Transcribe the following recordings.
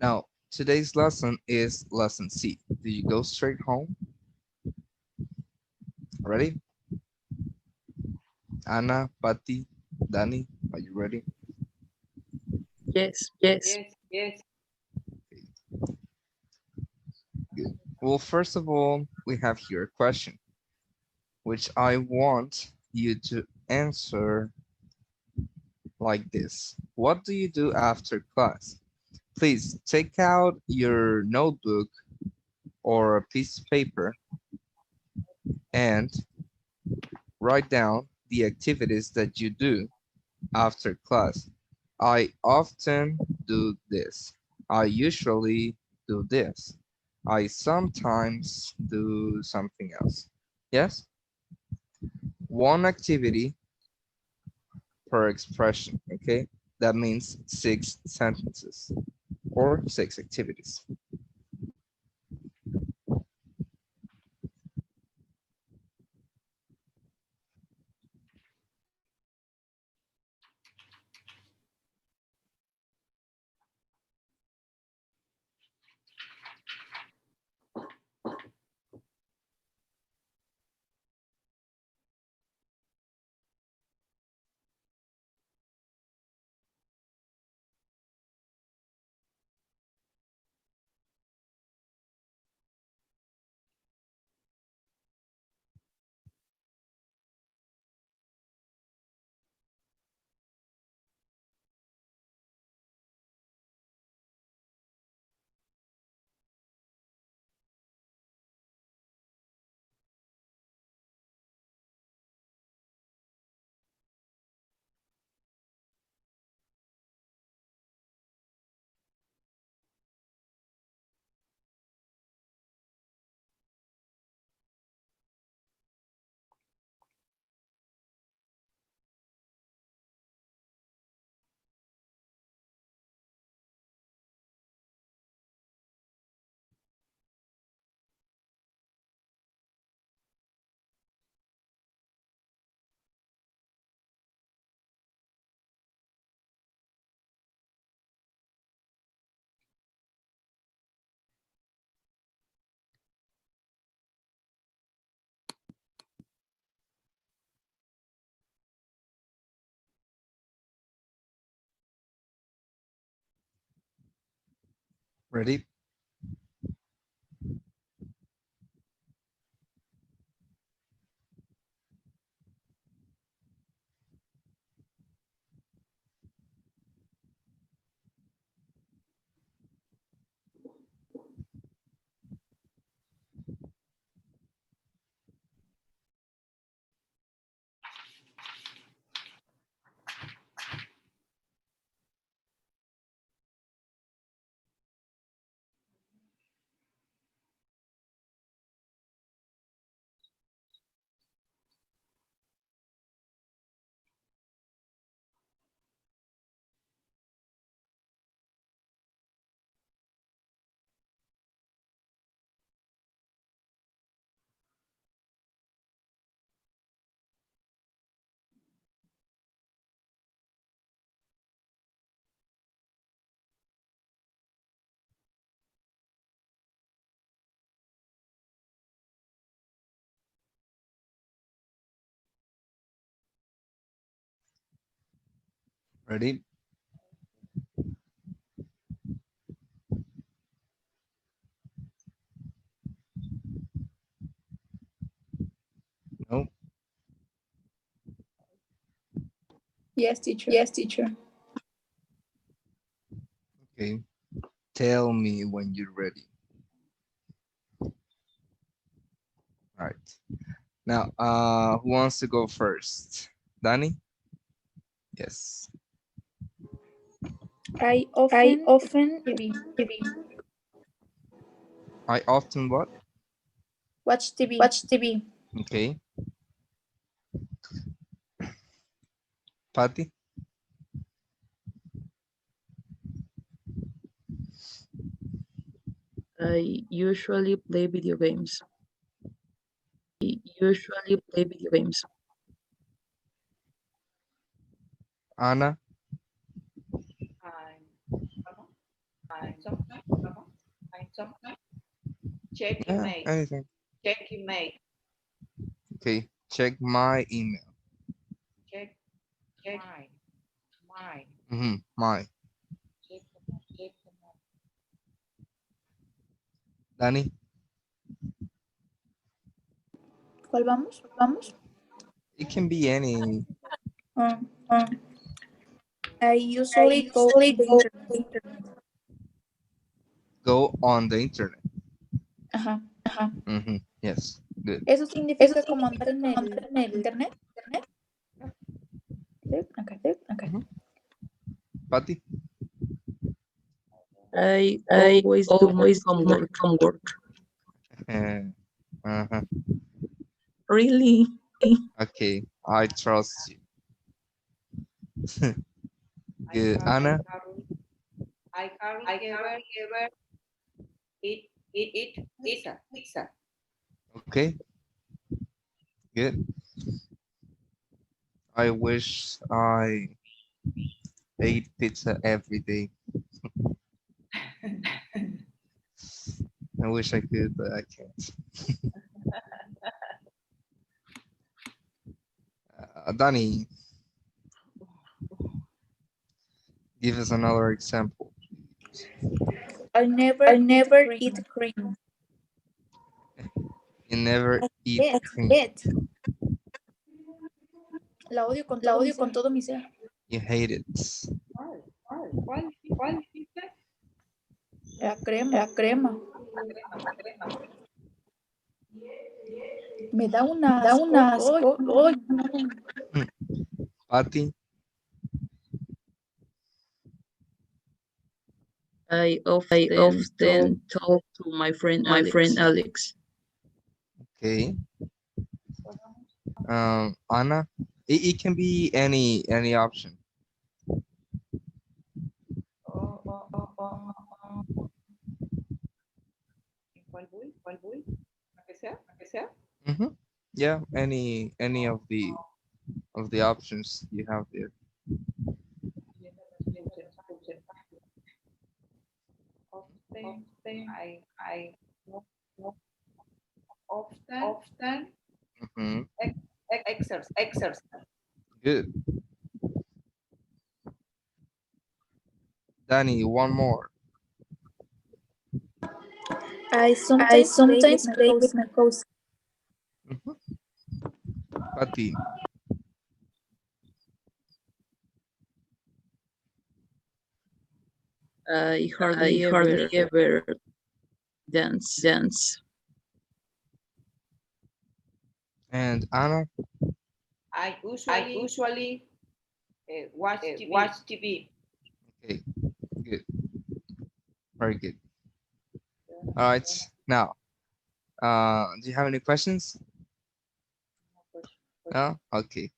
Now, today's lesson is lesson C. Do you go straight home? Ready? Anna, Patty, Danny, are you ready? Yes. Yes, yes. Good. Well, first of all, we have here a question, which I want you to answer like this. What do you do after class? Please take out your notebook or a piece of paper and write down the activities that you do after class. I often do this. I usually do this. I sometimes do something else. Yes? One activity per expression, okay? That means 6 sentences or 6 activities. Ready? Ready? No? Yes, teacher. Yes, teacher. Okay. Tell me when you're ready. All right. Now, who wants to go first? Danny? Yes. I I often often TV. TV, I often what? Watch TV. watch TV. Okay. Patty? I usually play video games. Usually play video games. Anna? Check Yeah, email. anything. Check email. Okay, check my email. Check my. My. Check. Dani, ¿Cuál vamos? Vamos. it can be any. Um, I usually go to the internet. Go on the internet. Ajá. Yes, good. Eso significa como andar en el internet. Okay. Patty? I always do my homework. Uh-huh. Really? Okay, I trust you. Good. Anna? I hardly ever eat pizza. Okay. Good. I wish I ate pizza every day. I wish I could, but I can't. Danny, give us another example. I never eat cream. You never eat cream. La odio con todo mi ser. You hate it. ¿Cuál? La crema. Me da un asco. Ay, no. Patty? I often talk to my friend Alex. Okay. Anna? It can be any option. ¿Cuál voy? ¿La que sea? Yeah, any of the options you have there. Often exercise. Good. Danny, one more. I sometimes play with my cousin. Patty? I hardly ever dance. And Anna? I usually watch TV. Okay, good. Very good. All right, now, do you have any questions? No? Okay.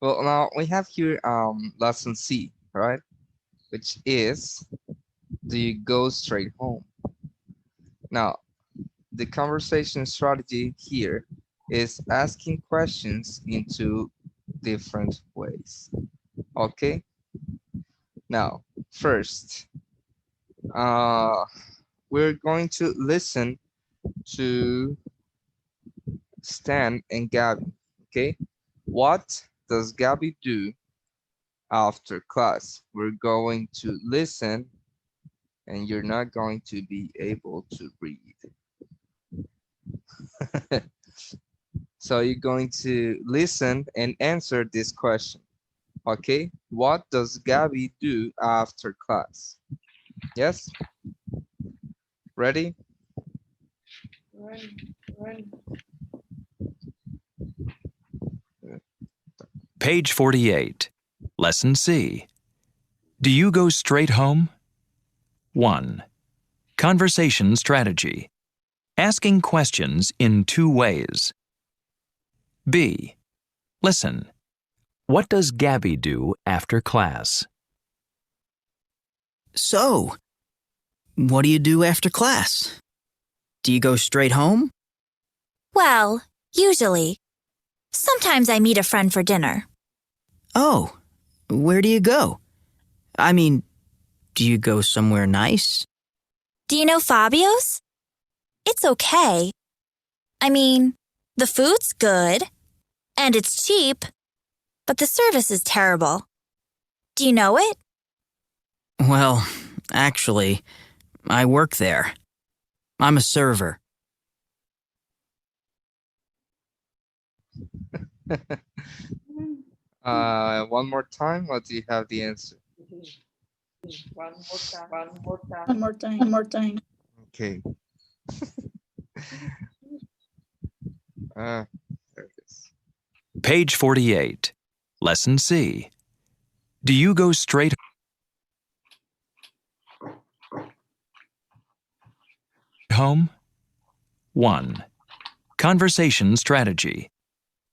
Well, now we have here lesson C, right? Which is, do you go straight home? Now, the conversation strategy here is asking questions in two different ways. Okay? Now, first, we're going to listen to Stan and Gabby. Okay? What does Gabby do after class? We're going to listen, and you're not going to be able to read. So you're going to listen and answer this question. Okay, what does Gabby do after class? Yes? Ready? Page 48, Lesson C. Do you go straight home? 1. Conversation strategy. Asking questions in two ways. B. Listen. What does Gabby do after class? So, what do you do after class? Do you go straight home? Well, usually. Sometimes I meet a friend for dinner. Oh, where do you go? I mean, do you go somewhere nice? Do you know Fabio's? It's okay. I mean, the food's good, and it's cheap, but the service is terrible. Do you know it? Well, actually, I work there. I'm a server. One more time, or do you have the answer? One more time. One more time. One more time. One more time. Okay. There it is. Page 48. Lesson C. Do you go straight home? 1. Conversation strategy.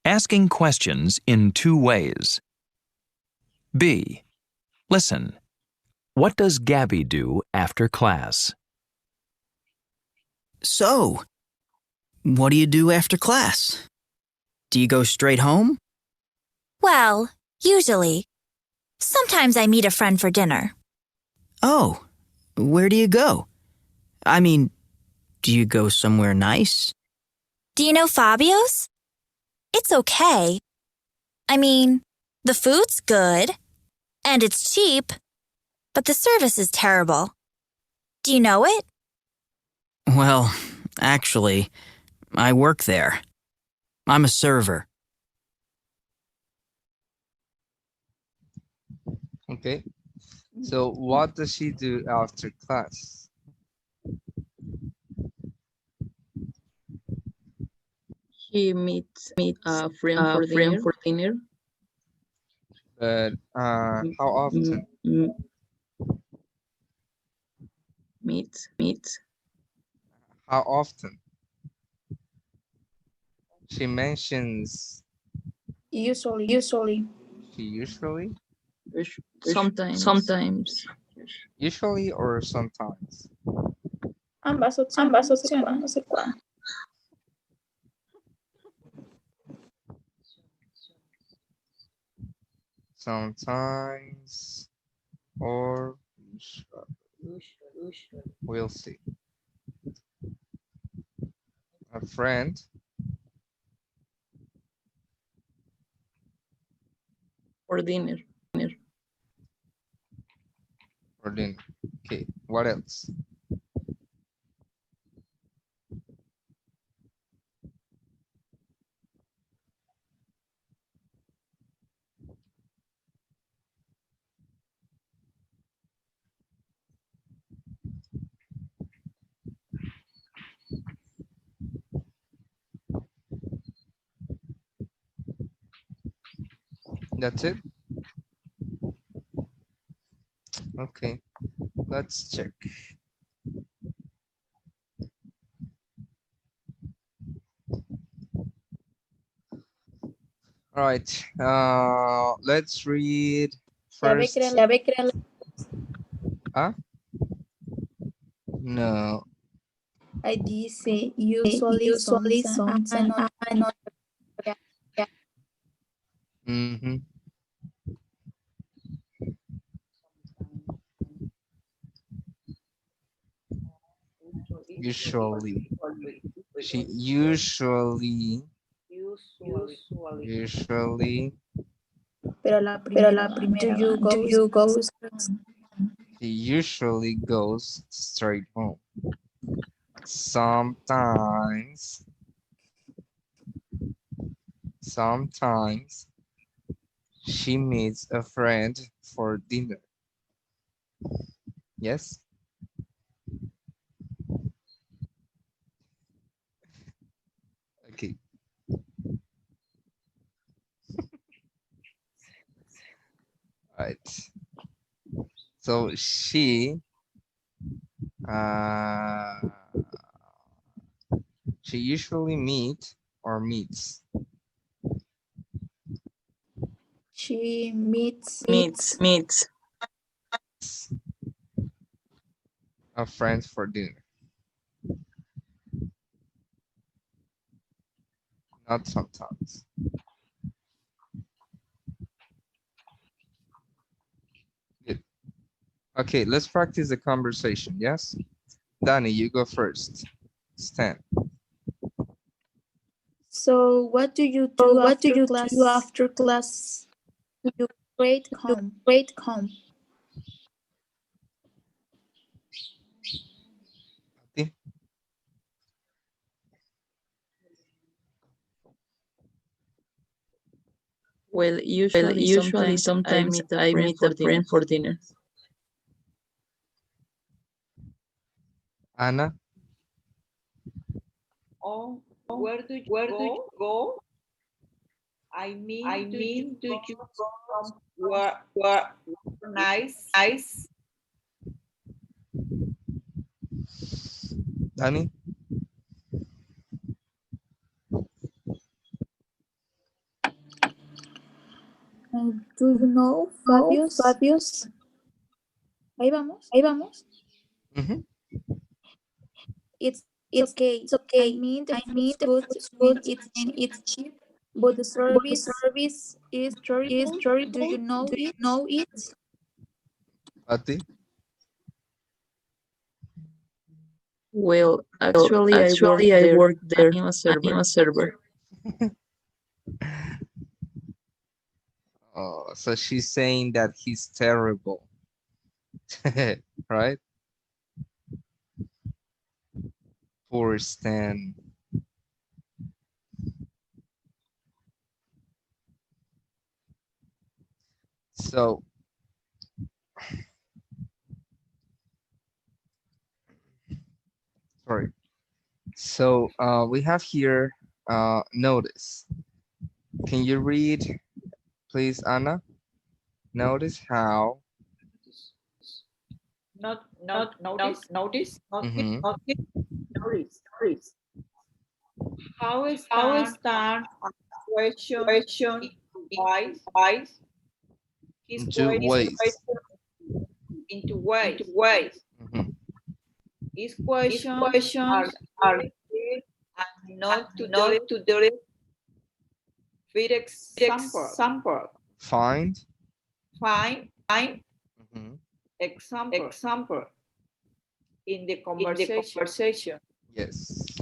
Asking questions in 2 ways. B. Listen. What does Gabby do after class? So, what do you do after class? Do you go straight home? Well, usually. Sometimes I meet a friend for dinner. Oh, where do you go? I mean, do you go somewhere nice? Do you know Fabio's? It's okay. I mean, the food's good, and it's cheap, but the service is terrible. Do you know it? Well, actually, I work there. I'm a server. Okay. So what does she do after class? He meets a friend for dinner. But how often? Meets. How often? She mentions Usually. she usually? Sometimes. Usually or sometimes? Ambas opciones. No sé cuál. Sometimes or we'll see. A friend For dinner. for dinner. Okay, what else? That's it? Okay, let's check. All right, let's read first. Huh? No. I dice usually sometimes I not. Mm-hmm. Usually. She usually Pero la primera, do you go? he usually goes straight home. Sometimes she meets a friend for dinner. Yes? Okay. Right. So she usually meets She meets a friend for dinner. Not sometimes. Good. Okay, let's practice the conversation, yes? Danny, you go first. Stan. So what do you do after class? You grade home. Ati? Well, usually sometimes I meet a friend for dinner. Anna? Oh, where do you go? I mean, do you go somewhere nice? Danny? Do you know, Fabius? Ahí vamos. Mhm. It's okay. I mean, the food's good and it's cheap, but the service is terrible. Do you know it? Ati? Well, actually, I work there. I'm a server. Oh, so she's saying that he's terrible. Right? Poor Stan. So, sorry. So, we have here notice. Can you read, please, Anna? Notice how. Not notice. Mhm. Notice. How is done question why his Two ways. into ways. Mhm. His questions are clear and not to do it. With example. Find. Find Mhm. example in the conversation. Yes.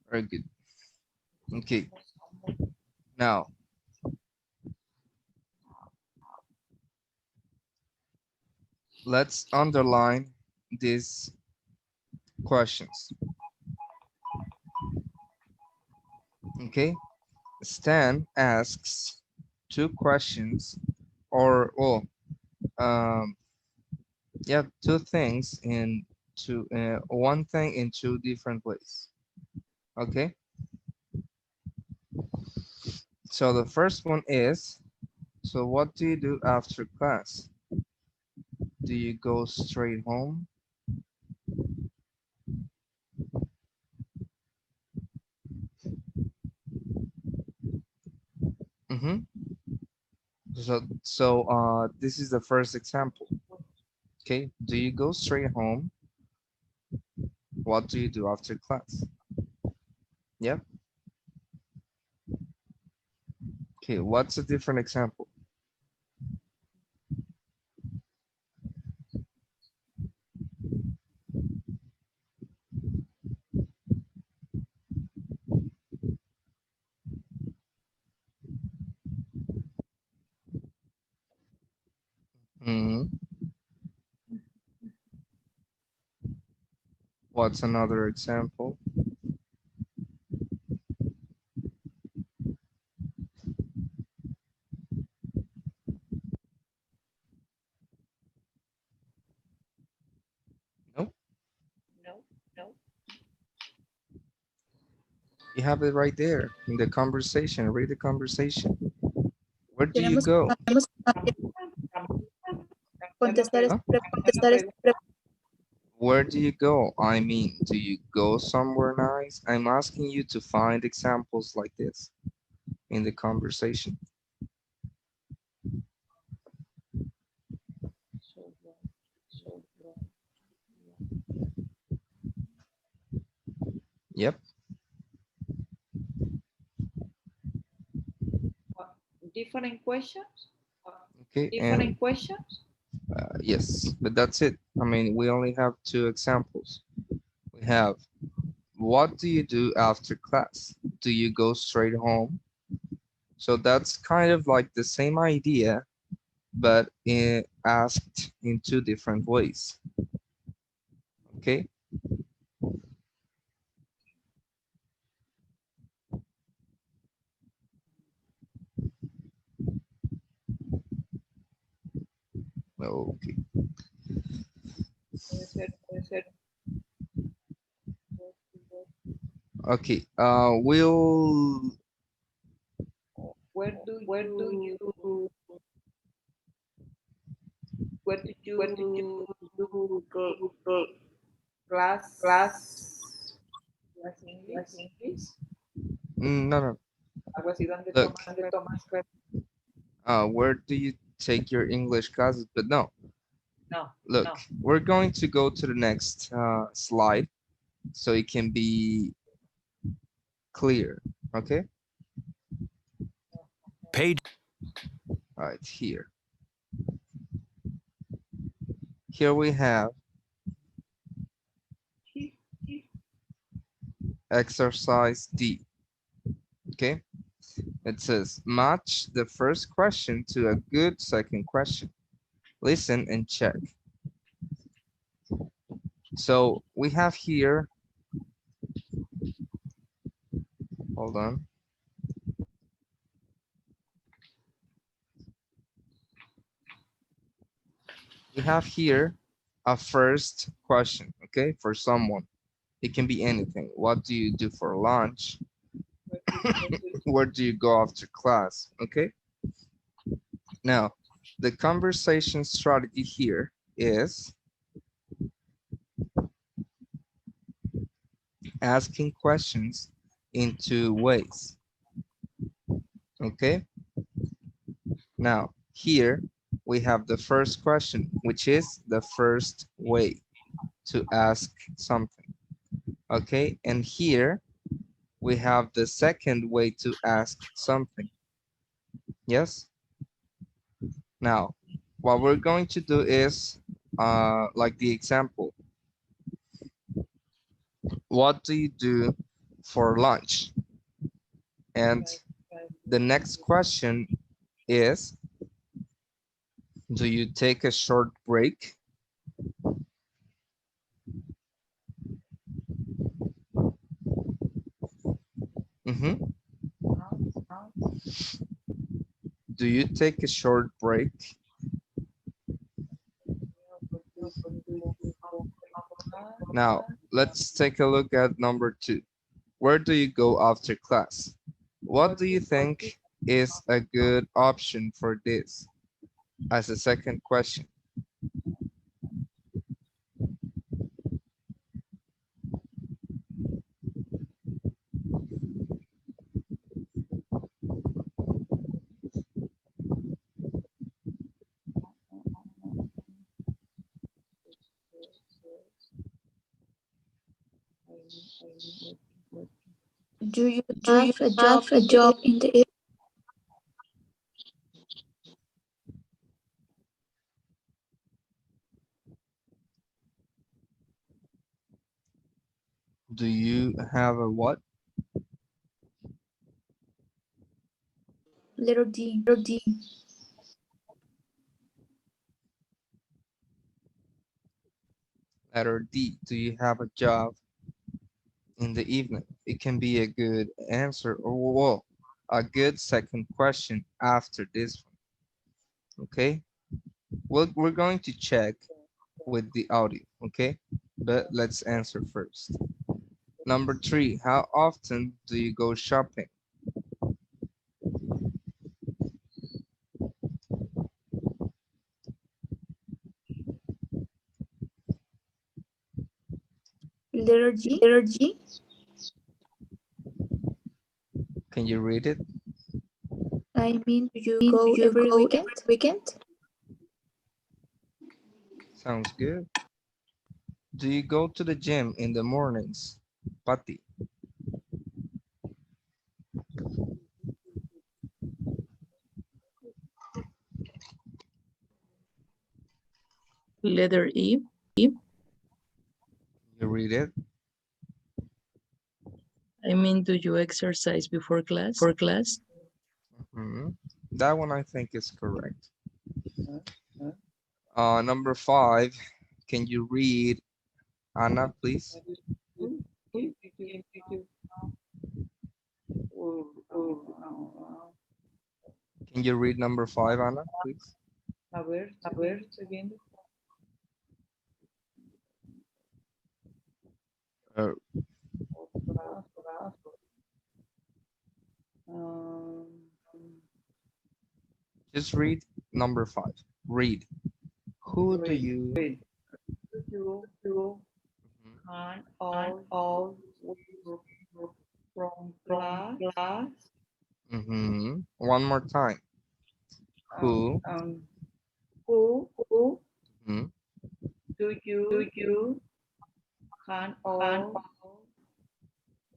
Very good. Okay. Now, let's underline these questions. Okay. Stan asks two questions, or yeah, two things in one thing in two different ways. Okay. So the first one is, so what do you do after class? Do you go straight home? Mm-hmm. So this is the first example. Okay. Do you go straight home? What do you do after class? Yep. Okay. What's a different example? Hmm. What's another example? No. No. You have it right there in the conversation. Read the conversation. Where do you Tenemos go? contestar Huh? esta Where do you go? I mean, do you go somewhere nice? I'm asking you to find examples like this in the conversation. Yep. Different questions. Okay, Different and questions? yes, but that's it. I mean, we only have two examples. We have, what do you do after class? Do you go straight home? So that's kind of like the same idea, but asked in two different ways. Okay. Okay. Puede ser, Okay. We'll. where do you where do you do class English? No, no. Algo así donde Look. tomas Where do you take your English classes? But no. no, Look, no. we're going to go to the next slide so it can be clear. Okay. Page Right here. Here we have exercise D. Okay. It says match the first question to a good second question. Listen and check. So we have here, hold on. We have here a first question, okay, for someone. It can be anything. What do you do for lunch? Where do you go after class? Okay. Now, the conversation strategy here is asking questions in two ways. Okay. Now, here we have the first question, which is the first way to ask something. Okay. And here we have the second way to ask something. Yes. Now, what we're going to do is like the example. What do you do for lunch? And the next question is, do you take a short break? Mhm. Do you take a short break? Now, let's take a look at number 2. Where do you go after class? What do you think is a good option for this as a second question? Do you Do you have a job have a in the job evening? in the evening? Do you have a what? Letter D. Letter D. Do you have a job in the evening? It can be a good answer, or well, a good second question after this one. Okay. Well, we're going to check with the audio. Okay. But let's answer first. Number 3. How often do you go shopping? Letter G. Letter G. Can you read it? I mean, do you Do go you every go every weekend? weekend? Sounds good. Do you go to the gym in the mornings? Pati. Letter E. You read it. I mean, do you exercise before class? Mhm. That one I think is correct. Number 5, can you read, Anna, please? Can you read number 5, Anna, please? A ver, estoy viendo. Uh, Um, just read number 5. Read. Who do you? wait. You Mhm. can all from class. One more time. Who? Who Mhm. do you can all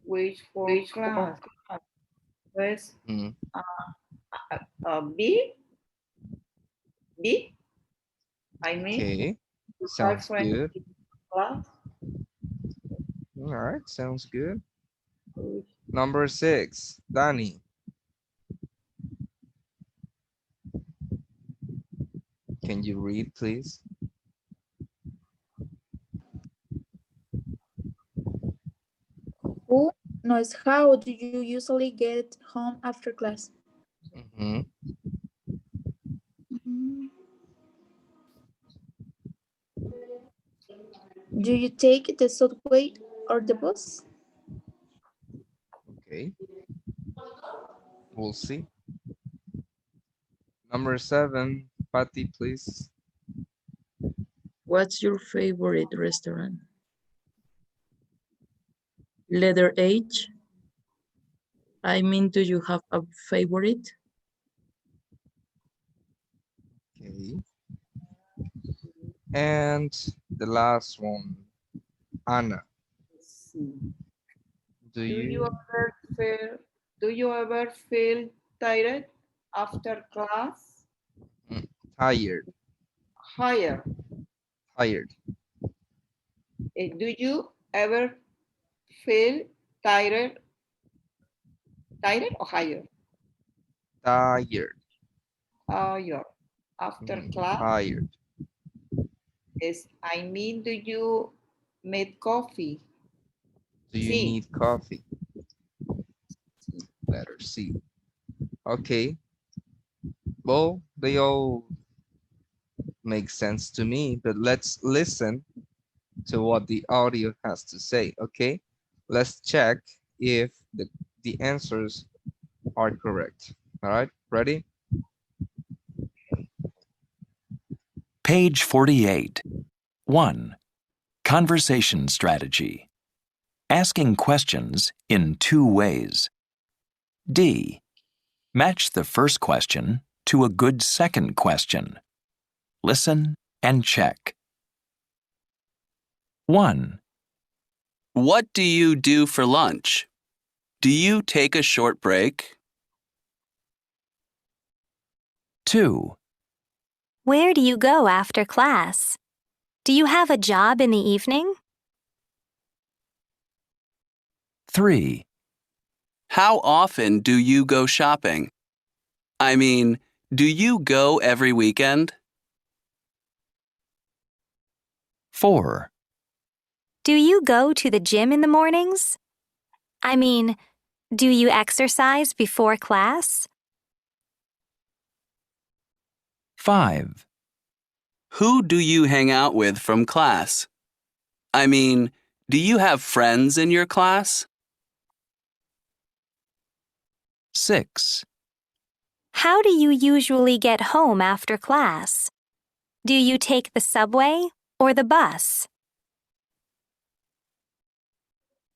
wait for class? Pues, Mhm. B, I mean, Okay, you have sounds friends good. in class. All right, sounds good. Number 6, Danny. Can you read, please? Who knows how do you usually get home after class? Mhm. Mm. Do you take the subway or the bus? Okay, we'll see. Number 7, Patty, please. What's your favorite restaurant? Letter H. I mean, do you have a favorite? Okay. And the last one, Anna. Do Do you you? ever feel tired after class? Tired. Higher. Tired. Do you ever feel tired or higher? Tired. Higher. After class Tired. is, do you make coffee? Do you Sí. need coffee? Letter C. Okay. Well, they all make sense to me, but let's listen to what the audio has to say, okay? Let's check if the answers are correct. All right, ready? Page 48. 1. Conversation strategy. Asking questions in 2 ways. D. Match the first question to a good second question. Listen and check. 1, What do you do for lunch? Do you take a short break? 2, Where do you go after class? Do you have a job in the evening? 3, How often do you go shopping? I mean, do you go every weekend? 4, Do you go to the gym in the mornings? I mean, do you exercise before class? 5, Who do you hang out with from class? I mean, do you have friends in your class? 6, How do you usually get home after class? Do you take the subway or the bus?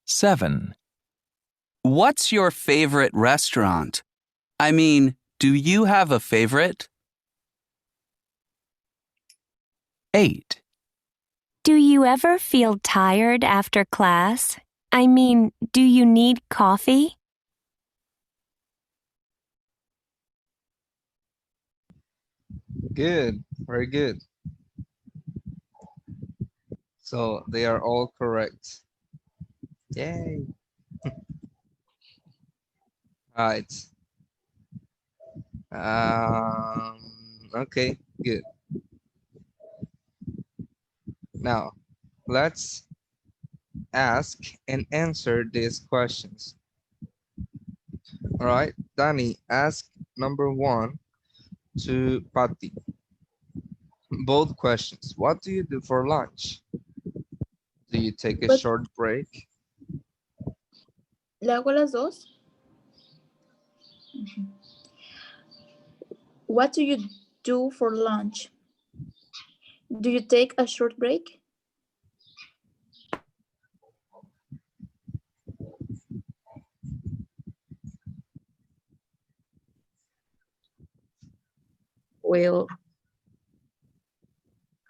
7, What's your favorite restaurant? I mean, do you have a favorite? 8, Do you ever feel tired after class? I mean, do you need coffee? Good, very good. So they are all correct. Yay. Right. Okay, good. Now, let's ask and answer these questions. All right, Danny, ask number 1 to Patty. Both questions. What do you do for lunch? Do you take a But- short break? ¿Le hago las dos? What do you do for lunch? Do you take a short break? Well,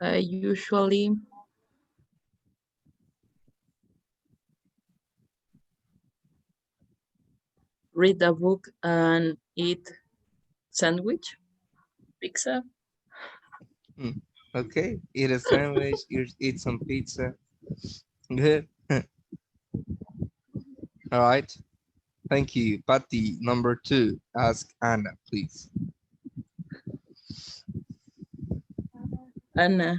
I usually read a book and eat sandwich, pizza. Okay, eat a sandwich, eat some pizza. Good. All right. Thank you. Patty, number 2, ask Anna, please. Anna,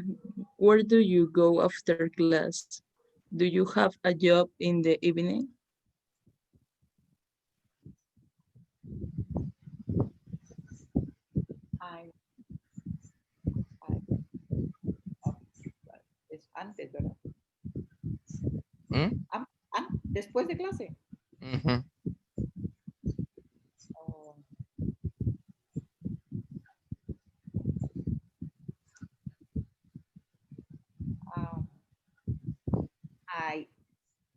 where do you go after class? Do you have a job in the evening? I, es antes, ¿verdad? ¿Mm? Después de clase. Mhm. Oh, um, I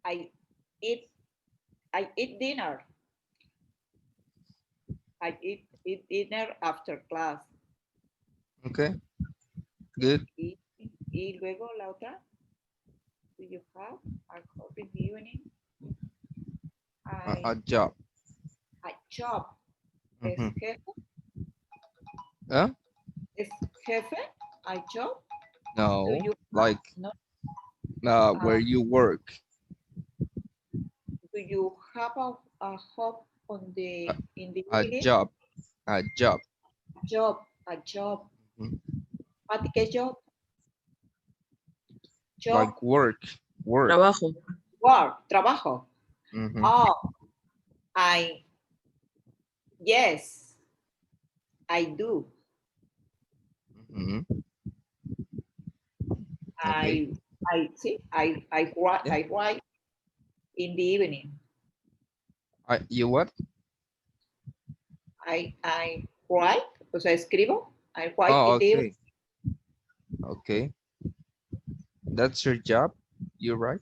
I eat dinner. I eat dinner after class. Okay, good. Y luego la otra. Do you have a job in the evening? A job. A job. ¿Es Mhm. jefe? Huh? ¿Es jefe? ¿A job? No, Do you like no? where you work. Do you have a job in the A evening? job. A job. A job. Mhm. ¿Pati qué job? Job. Like work. Trabajo. Work. Trabajo. Mhm. Oh, yes, I do. Mhm. Okay. I write in the evening. You what? I write, o sea, escribo. I write Oh, in the evening. okay. Okay. That's your job? You right?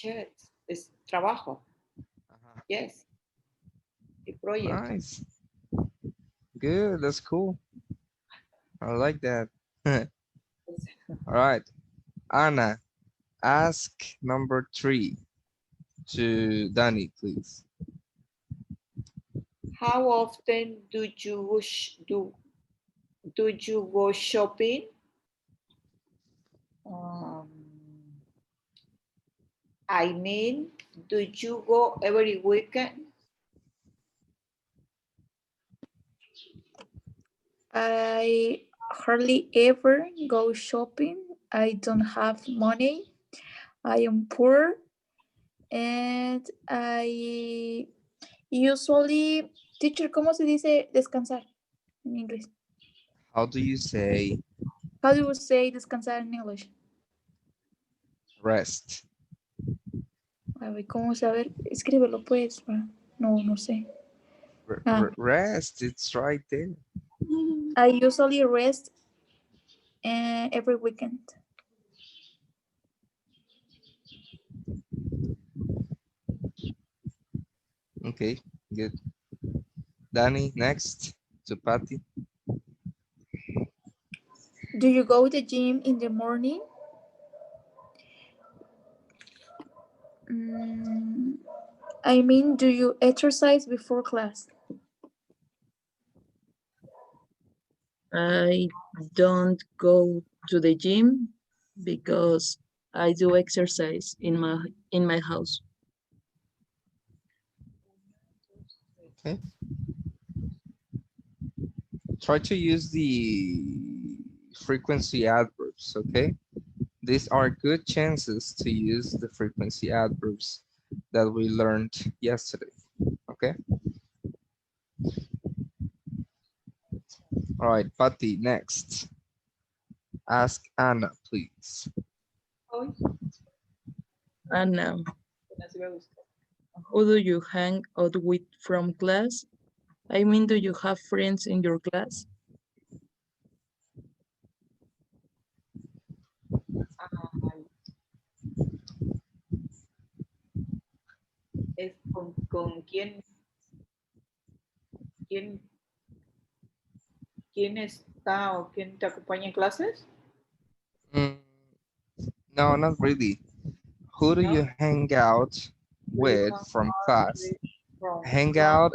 Yes, es trabajo. Uh-huh. Yes, the project. Nice. Good. That's cool. I like that. All right. Anna, ask number 3 to Danny, please. How often do you do you go shopping? I mean, do you go every weekend? I hardly ever go shopping. I don't have money. I am poor. And I usually, teacher, ¿cómo se dice descansar en inglés? How do you say How do you say descansar en English? rest? A ver, ¿cómo saber? Escríbelo, pues. No, no sé. Rest, it's right there. I usually rest every weekend. Okay, good. Danny, next to Patty. Do you go to the gym in the morning? I mean, do you exercise before class? I don't go to the gym because I do exercise in my house. Okay. Try to use the frequency adverbs, okay? These are good chances to use the frequency adverbs that we learned yesterday, okay? All right, Patty, next. Ask Anna, please. Hoy, And apenas iba a buscar. who do you hang out with from class? I mean, do you have friends in your class? Ay, es con quién, quién está o quién te acompaña en clases, Mm, no, not really. Who do ¿no? you hang out Do you with hang from out class? with from Hang class? out,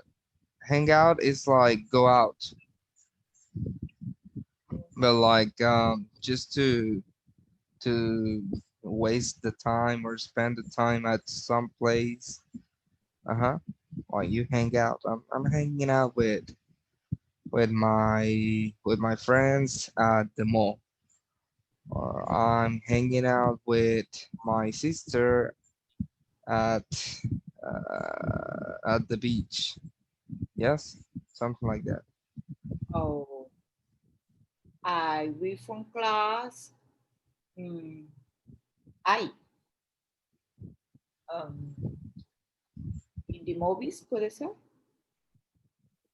hang out is like go out, but like just to waste the time or spend the time at some place. Uh-huh. Like you hang out. I'm hanging out with my friends at the mall. Or I'm hanging out with my sister at at the beach. Yes, something like that. Oh, I we from class. Mm, I um, in the movies, puede ser.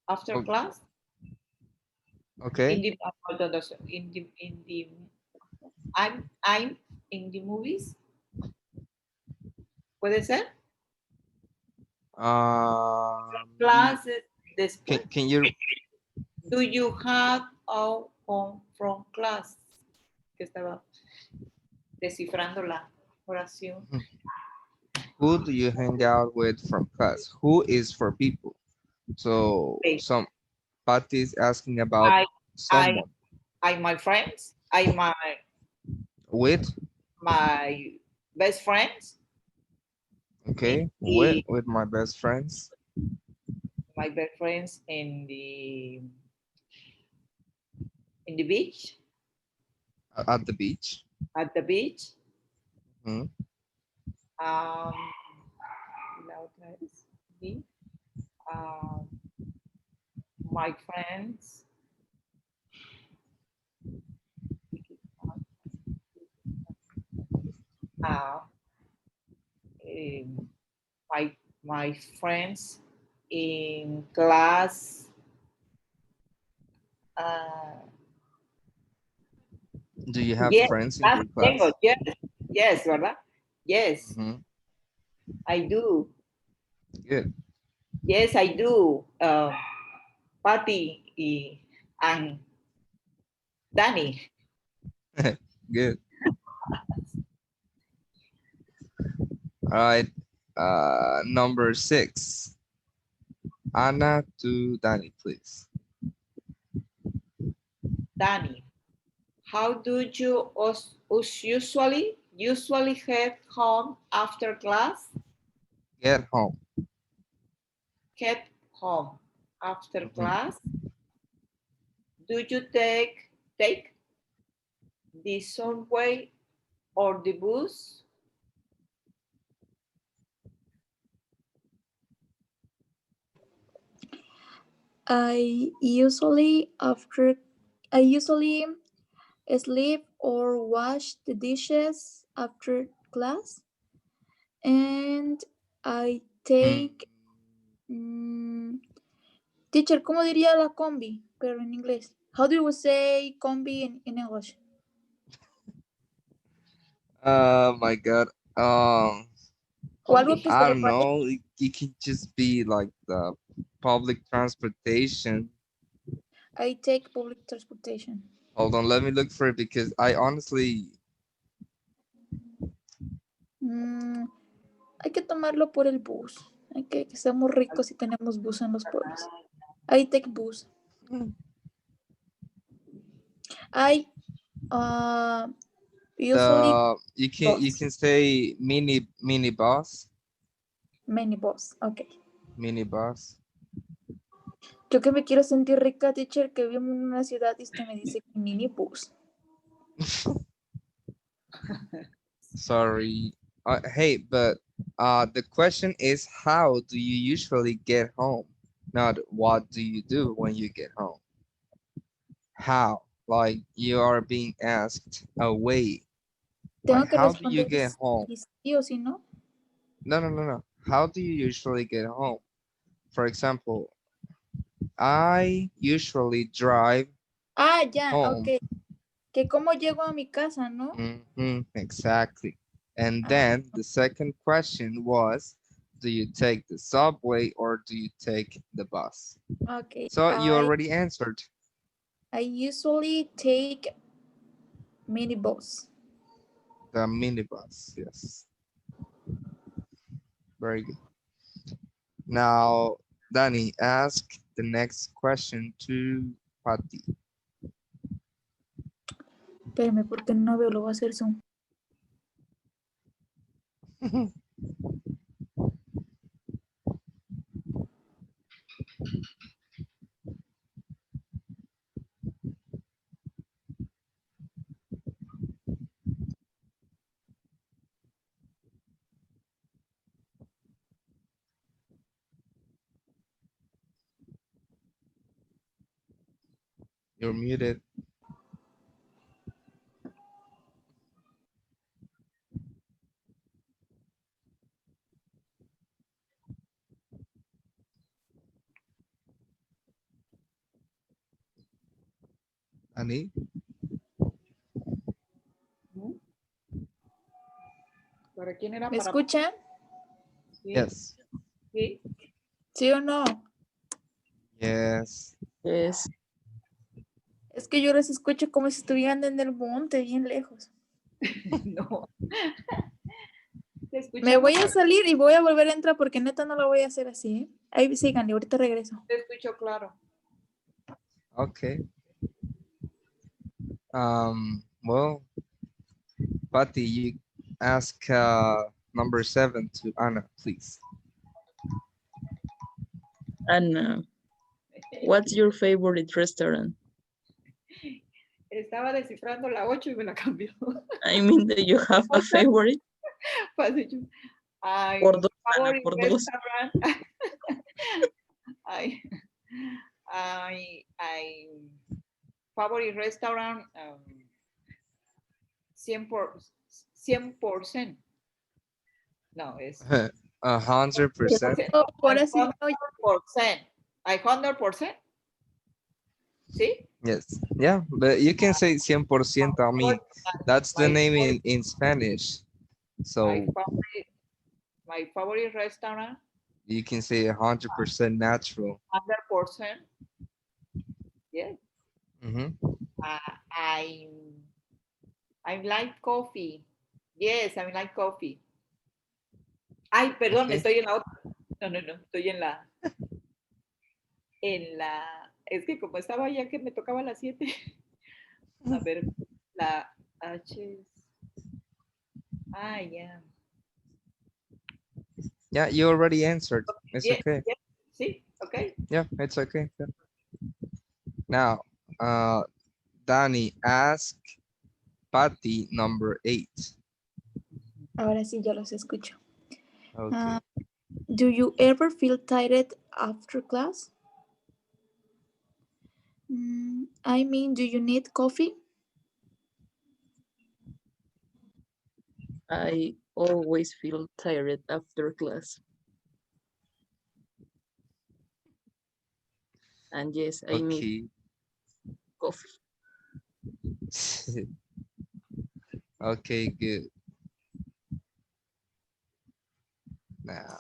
After Oh, class, in okay. the in the I'm in the movies, puede ser. Clases Can después. can you Do you have out home from class? Que estaba descifrando la oración. who do you hang out with from class? Who is for people? So Okay. some Patty is asking about I I someone my friends. I with, my best friends. In okay, the with my best friends my best friends in the beach at the beach. at the beach. Mhm. Um, la otra es the, um, my friends. Uh, um, my friends in class. Uh, Do you have yes, friends in class your tengo. class? Yes, yes, ¿verdad? Yes, Mhm. I do. Good. Yes, I do. Patty and Danny. Good. All right. Number 6. Anna to Danny, please. Danny, how do you usually head home after class? Get home. Head home after Mhm. class. Do you take the subway or the bus? I usually after I usually sleep or wash the dishes after class, and I Mm, take teacher, ¿cómo diría la combi? Pero en inglés. How do you say combi in English? my God. Um, O algo Combi. que se I le don't vaya. know. It can just be like the public transportation. I take public transportation. Hold on, let me look for it because I honestly. Hay que tomarlo por el bus. Hay que seamos ricos y tenemos bus en los pueblos. I take bus. I Usually You bus. can say mini bus. Many bus. Ok. Mini bus. Yo que me quiero sentir rica, teacher, que vivo en una ciudad y usted me dice que minibus. Sorry. Hey, but the question is, how do you usually get home? Not what do you do when you get home? How? Like you are being asked a way. Tengo Like que how do you responder get home? si sí o si no. No. How do you usually get home? For example, I usually drive Ah, ya, home. ok. Que cómo llego a mi casa, ¿no? Exactly. And Ah, then the second question was, do you take the subway or do you take the bus? ok. So you already answered. I usually take minibus. The minibus, yes. Very good. Now, Danny, ask the next question to Patty. Espérame, porque no veo, lo voy a hacer zoom. You're muted. Danny? ¿Para quién era? ¿Me Para... escuchan? ¿Sí? Yes. ¿Sí? ¿Sí o no? Yes. Yes. Es que yo los escucho como si estuvieran en el monte, bien lejos. No. Me voy a salir y voy a volver a entrar porque neta no lo voy a hacer así, ¿eh? Ahí síganle, ahorita regreso. Te escucho claro. Okay. Well, Patty, you ask number 7 to Anna, please. And what's your favorite restaurant? Estaba descifrando la 8 y me la cambió. I mean, do you have a favorite? I Por dos, Ana, favorite por dos. restaurant. I favorite restaurant 100%. No, es 100%. Ahora sí me oye. 100%. 100%. ¿Sí? Yes. Yeah, but you can say 100%. I mean, that's the name in Spanish. So My favorite restaurant. you can say 100% natural. 100%. Yes. I like coffee. Yes, I like coffee. Ay, perdón, Okay. estoy en la otra. No, estoy en la... Es que como estaba ya que me tocaba las 7. A ver, la H. Ah, ya. Yeah, you already answered. It's okay. Yeah. Sí, okay. Yeah, it's okay. Yeah. Now, Danny, ask Patty number 8. Ahora sí ya los escucho. Okay. Do you ever feel tired after class? I mean, do you need coffee? I always feel tired after class. And yes, I need coffee. Okay, good. Now.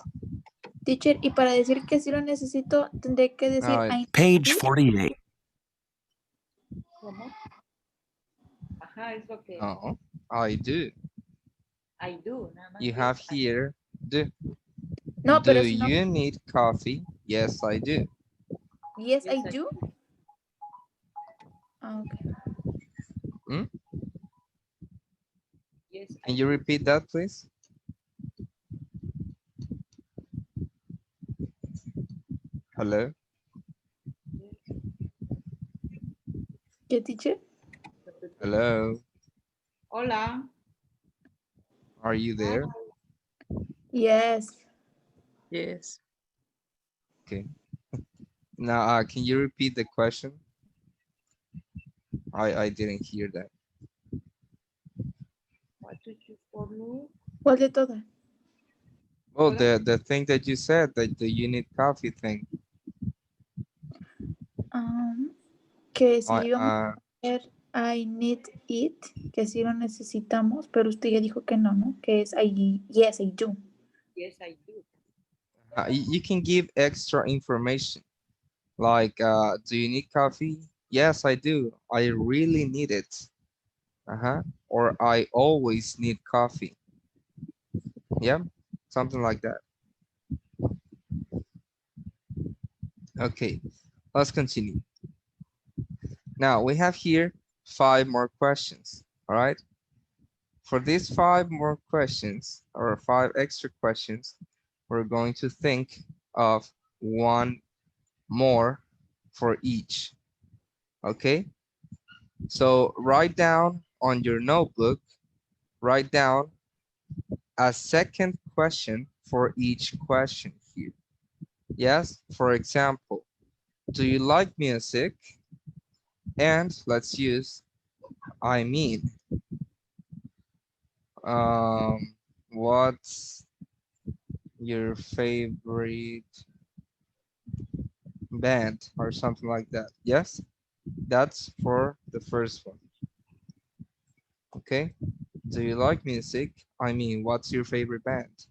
Teacher, y para decir que sí lo necesito, tendré que decir Page 48. ¿Cómo? Ajá, es lo que... Oh, I do. I do. Nada más You have here, do. No, Do pero si no... you need coffee? Yes, I do. Yes, I do. Okay. Can you repeat that, please? Hello? ¿Qué, teacher? Hello? Hola. Are you there? Yes. Yes. Okay. Now, can you repeat the question? I didn't hear that. What did you follow? ¿Cuál de todas? Oh, Hola. the thing that you said, that the you need coffee thing. Que si I, íbamos a ver I need it, que si lo necesitamos, pero usted ya dijo que no, ¿no? Que es yes, I do. Yes, I do. you can give extra information. Like, do you need coffee? Yes, I do. I really need it. Or I always need coffee. Yeah, something like that. Okay, let's continue. Now we have here 5 more questions. All right. For these 5 more questions, or 5 extra questions, we're going to think of one more for each. Okay. So write down on your notebook, write down a second question for each question here. Yes, for example, do you like music? And let's use I mean. What's your favorite band or something like that? Yes, that's for the first one. Okay, do you like music? I mean, what's your favorite band?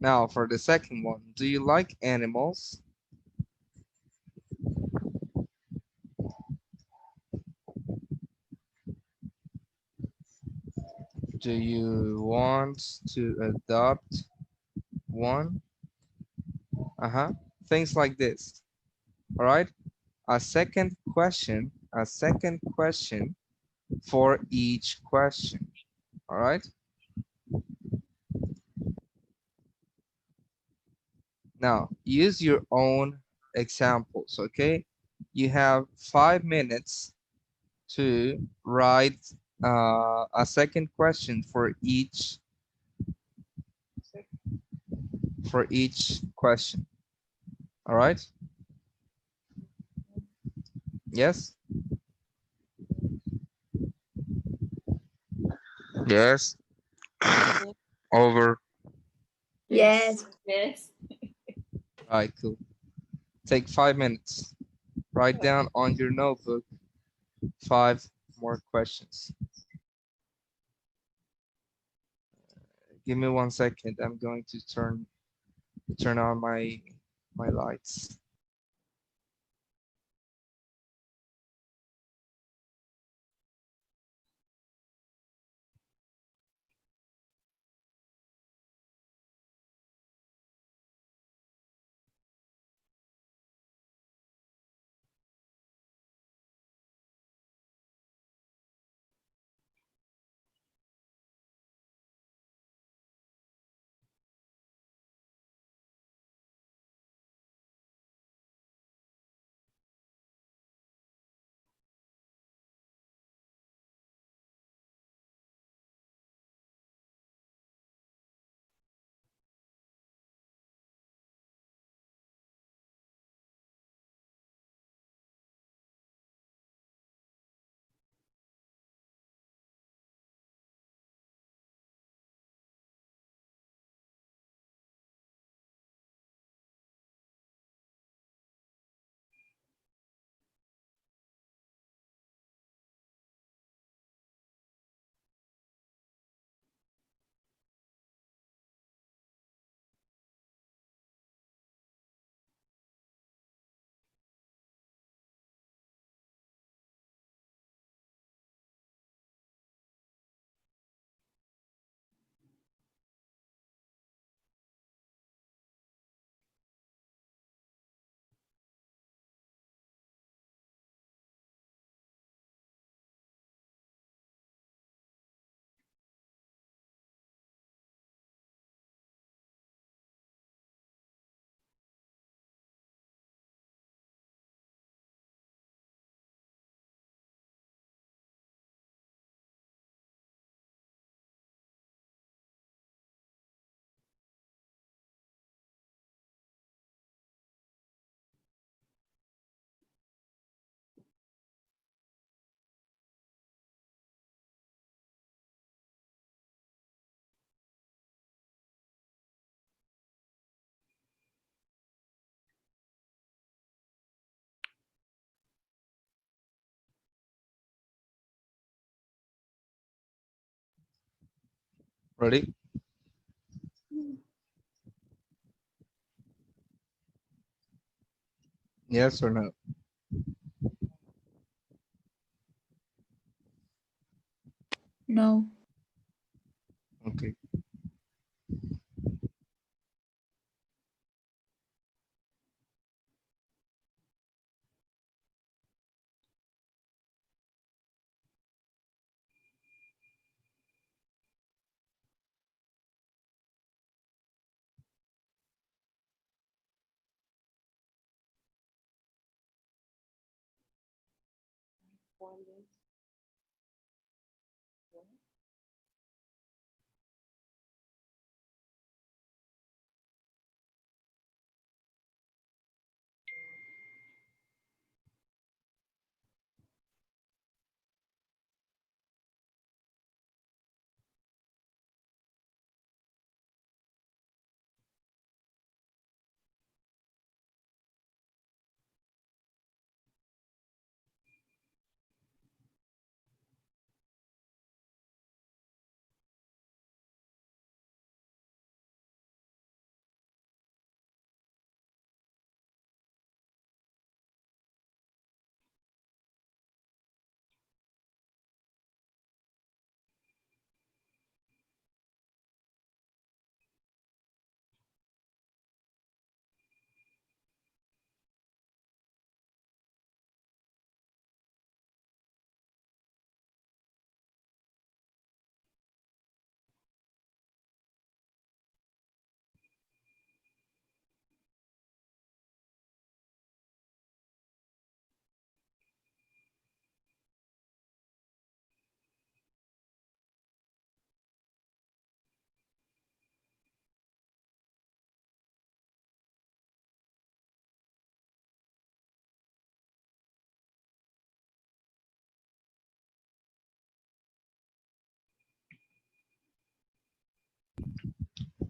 Now for the second one, do you like animals? Do you want to adopt one? Things like this. All right. A second question for each question. All right. Now use your own examples. Okay. You have 5 minutes to write a second question for each question. All right. Yes. Yes. Over. Yes. Yes. All right, cool. Take 5 minutes. Write down on your notebook 5 more questions. Give me 1 second. I'm going to turn on my lights. Ready? Yes or no? No. Okay. ¿Cuál es?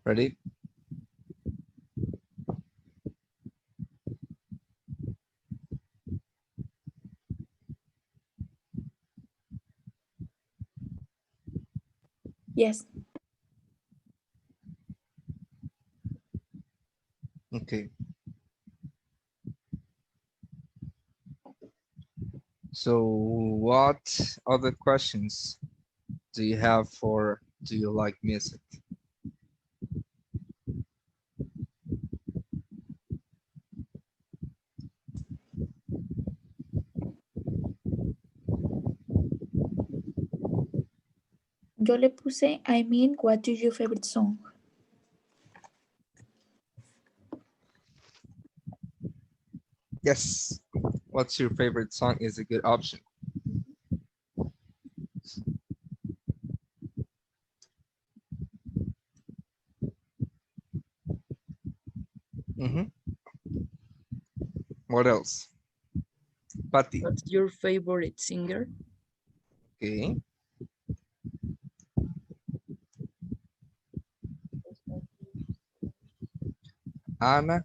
Ready? Yes. Okay. So what other questions do you have for do you like music? Yo le puse, I mean, what is your favorite song? Yes. What's your favorite song is a good option. Mhm. What else? Patty. What's your favorite singer? Okay. Ana.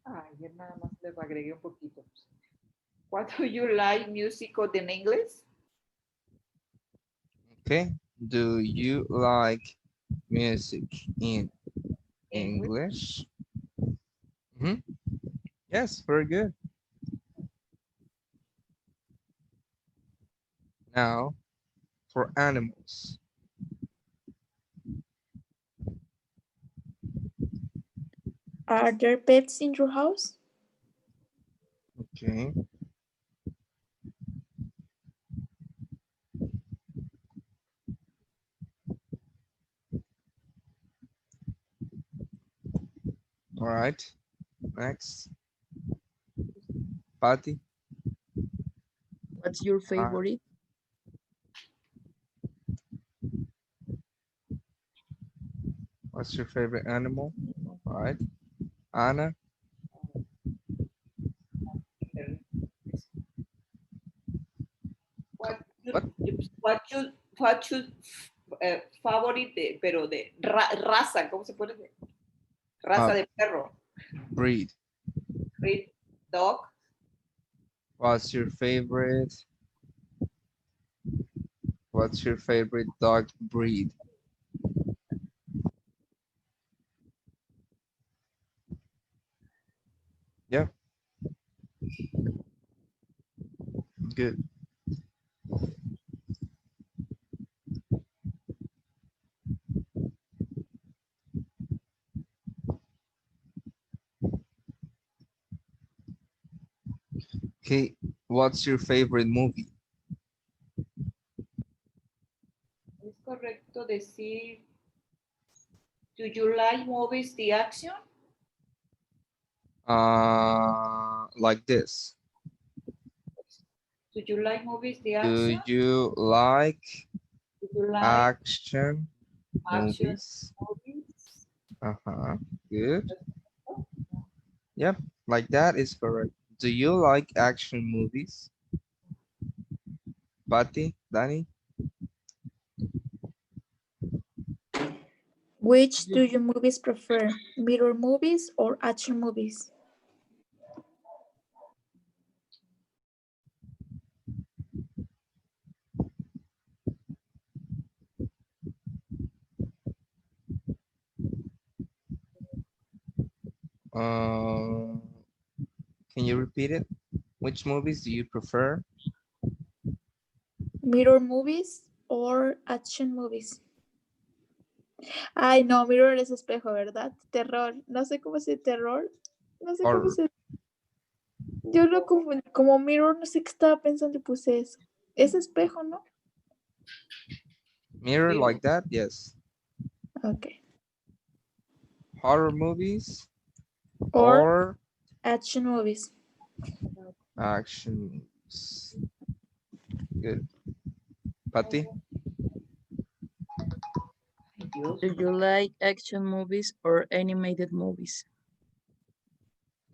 Ayer nada más le agregué un poquito. What do you like music in English? Okay. Do you like music in English. English? Mhm. Yes, very good. Now for animals. Are there pets in your house? Okay. All right. Next. Patty. What's your Uh, favorite? what's your favorite animal? All right. Anna. What What? what you favorite pero de raza, ¿cómo se puede decir? Raza de perro. Breed. Breed dog. What's your favorite? What's your favorite dog breed? Good. Okay, what's your favorite movie? Es correcto decir, do you like movies, the action? Like this. Do you like movies, the Do action? you like Do you like action action movies? movies? Uh-huh. Good. Yep, like that is correct. Do you like action movies? Patty, Danny? Which do you movies prefer? Mirror movies or action movies? Uh, can you repeat it? Which movies do you prefer? Mirror movies or action movies? Ay, no, mirror es espejo, ¿verdad? Terror. No sé cómo se terror. No sé cómo Horror. se. Yo lo confundí. Como mirror, no sé qué estaba pensando y puse eso. Es espejo, ¿no? Mirror like that? Yes. Ok. Horror movies Or or action movies. action movies? Good. Patty? Do you like action movies or animated movies?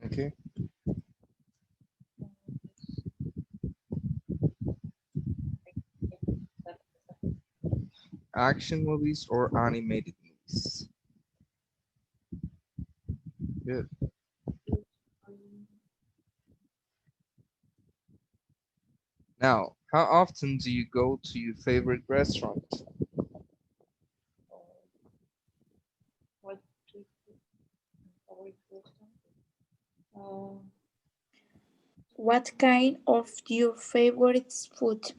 Okay. Action movies or animated movies? Good. Now, how often do you go to your favorite restaurant? What do you favorite restaurant? Uh, What kind of your favorite food?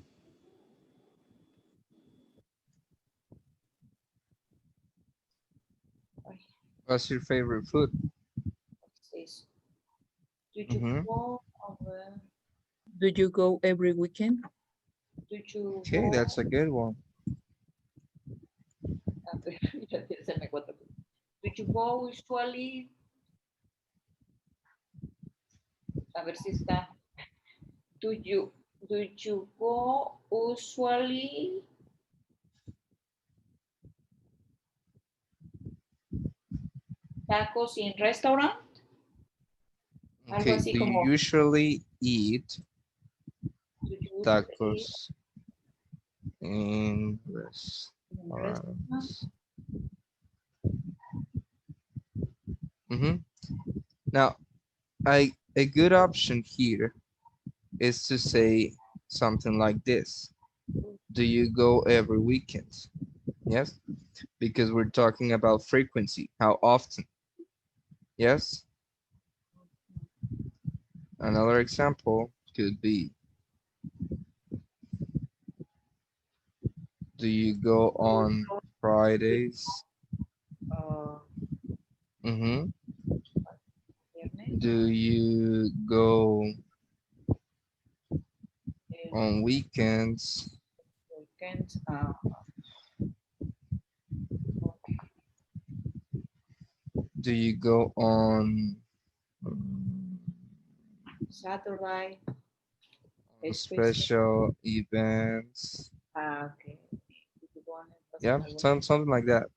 What's your favorite food? what's this? Do you Mhm. go over? Do you go every weekend? Do you Okay, go? that's a good one. A ver, ya se me cuenta. Do you go usually? A ver si está. Do you go usually tacos in restaurant? Algo Okay, así do you como usually eat do you usually eat tacos in in restaurant? restaurants? Now, a good option here is to say something like this. Do you go every weekend? Yes, because we're talking about frequency, how often. Yes. Another example could be, do you go on Fridays? Uh, Mm-hmm. viernes, Do you go el on weekends? weekends, Do you go on um, Saturday, special. special events? Okay. Do you go on Yeah, something like that.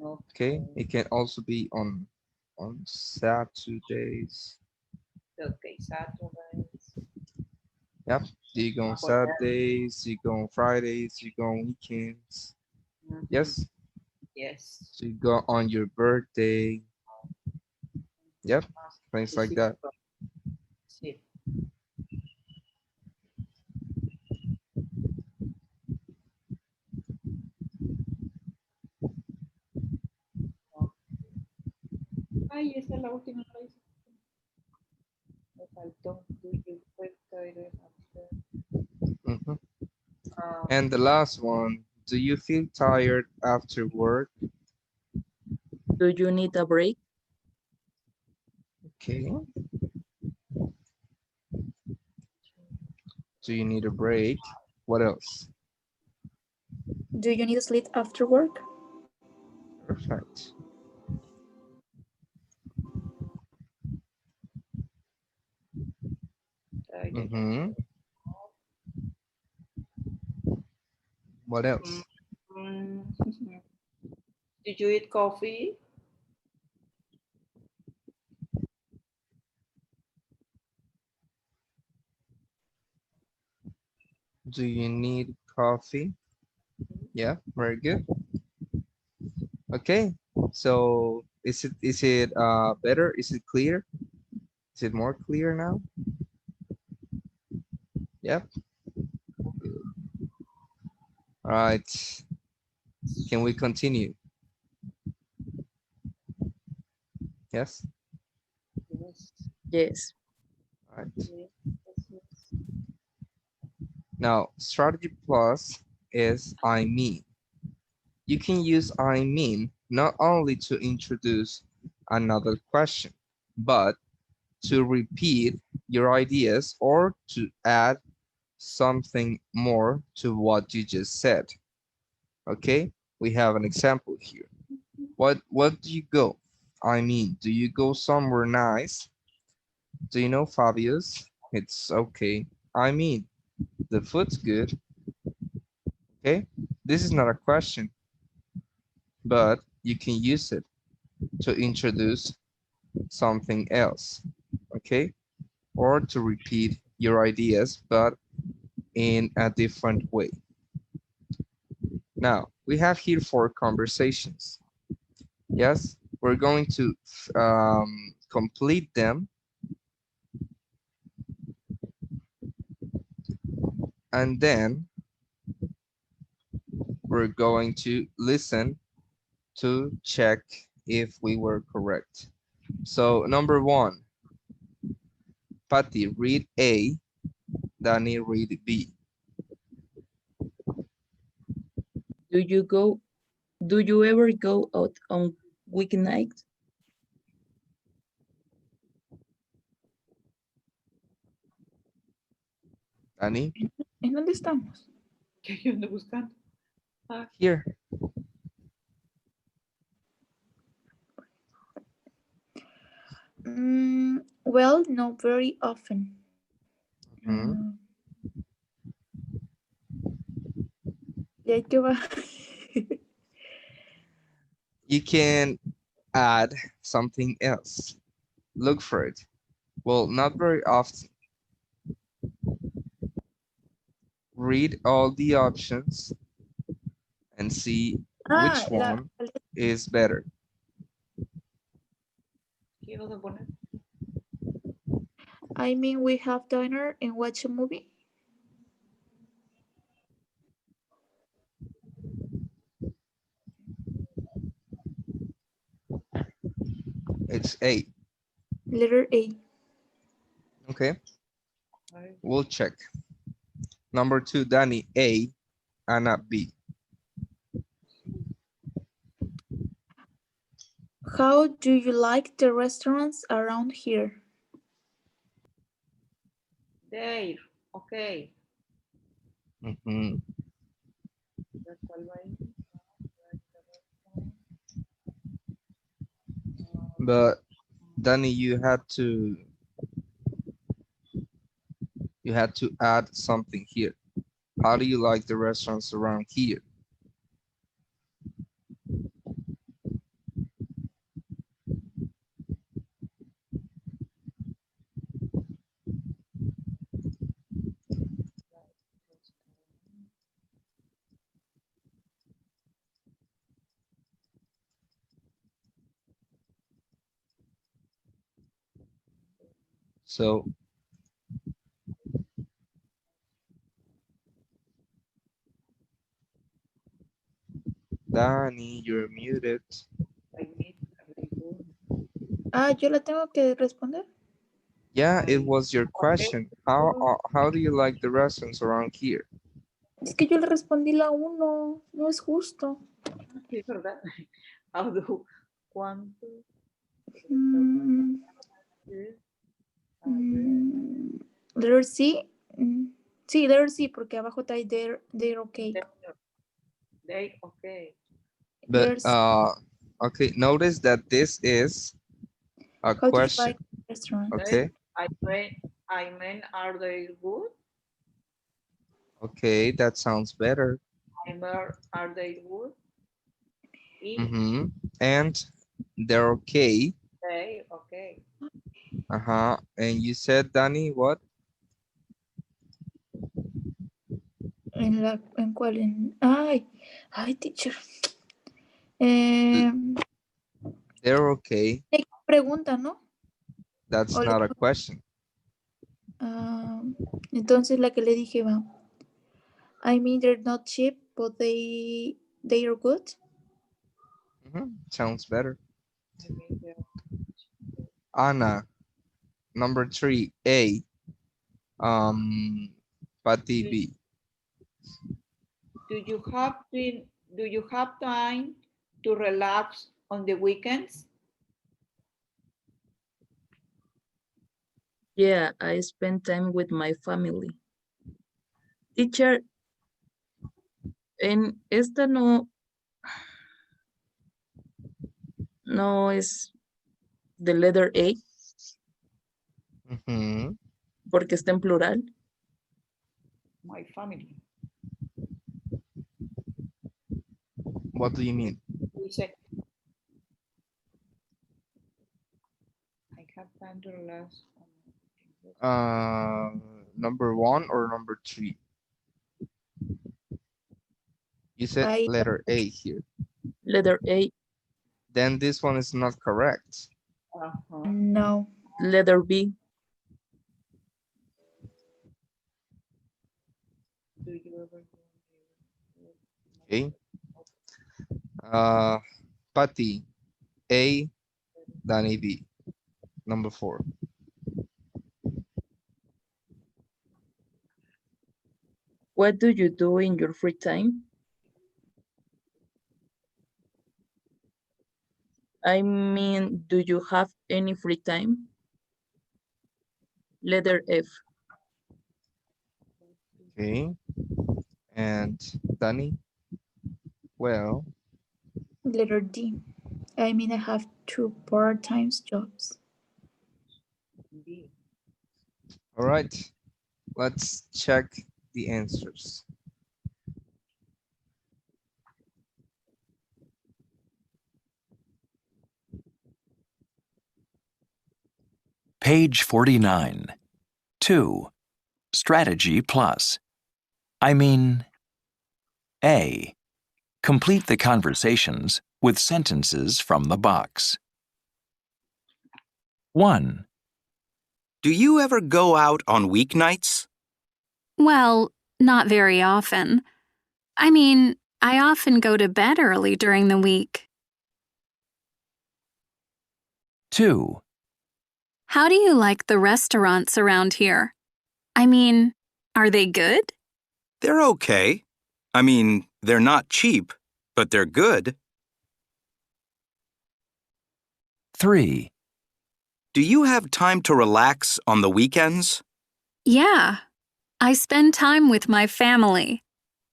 Okay, Okay. it can also be on Saturdays. Okay, Saturdays. Yep. Do you go on Saturdays? Do you go on Fridays? Do you go on weekends? Mhm. Yes. Yes. Do you go on your birthday? Yep. Things like that. Sí. Ay, esa es la última. Me faltó. Do you feel tired after? Mhm. Um, And the last one, do you feel tired after work? Do you need a break? Okay. Do you need a break? What else? Do you need sleep after work? Perfect. tired. Mm-hmm. What else? Mm, Did you eat coffee? Do you need coffee? Yeah, very good. Okay. So is it better? Is it clear? Is it more clear now? Yep. All right. Can we continue? Yes. Yes. Yes. All right. Yes. Yes. Yes. Now, strategy plus is I mean. You can use I mean not only to introduce another question, but to repeat your ideas or to add something more to what you just said. Okay, we have an example here. What do you go? I mean, do you go somewhere nice? Do you know Fabius? It's okay. I mean, the food's good. Okay, this is not a question, but you can use it to introduce something else. Okay, or to repeat your ideas, but in a different way. Now, we have here four conversations. Yes, we're going to complete them, and then we're going to listen to check if we were correct. So number one, Patty, read A, Danny, read B. Do you go? Do you ever go out on weeknights? Danny, ¿En dónde estamos? ¿Qué yo ando buscando? Ah, here. Well, not very often. Mhm. ¿Y ahí qué va? You can add something else. Look for it. Well, not very often. Read all the options and see which La, one is better. ¿qué vas a poner? I mean, we have dinner and watch a movie. It's A. Letter A. Okay, Ay, we'll check. Number two, Danny, A, Anna, B. How do you like the restaurants around here? there. Ok. Mhm. Ya, ¿cuál va ahí? But Danny, you had to add something here. How do you like the restaurants around here? So, Danny, you're muted. I meet a very good. Ah, yo la tengo que responder. Yeah, it was your Okay. question. How do you like the restaurants around here? Es que yo le respondí la 1. No es justo. Sí, ¿verdad? How do, ¿cuánto? Mm, letter C. Sí, letter C, porque abajo trae they're okay. They, okay. But Letter C. okay, notice that this is a How do you like question. restaurant? Okay. I mean, are they good? Okay, that sounds better. I mean, are they good? Mm-hmm. And they're okay. They, okay. Uh-huh. And you said, Danny, what? ¿En cuál? Ay, teacher. They're okay. Pregunta, ¿no? That's O not a question. entonces la que le dije va. I mean, they're not cheap, but they are good. Sounds better. I mean, Anna, number 3, A. Patty B. do you have time to relax on the weekends? Yeah, I spend time with my family. Teacher, en esta no es the letter A porque está en plural. My family. What do you mean? Dice, I have time to relax. Number 1 or number 3? You said letter A here. Letter A. Then this one is not correct. No. Letter B. Okay. Patty A, Danny B. Number 4. What do you do in your free time? I mean, do you have any free time? Letter F. Okay. And Danny? Well. Letter D. I mean, I have 2 part-time jobs. All right. Let's check the answers. Page 49. 2. Strategy plus. I mean, A. Complete the conversations with sentences from the box. 1. Do you ever go out on weeknights? Well, not very often. I mean, I often go to bed early during the week. 2. How do you like the restaurants around here? I mean, are they good? They're okay. I mean, they're not cheap, but they're good. 3. Do you have time to relax on the weekends? Yeah, I spend time with my family.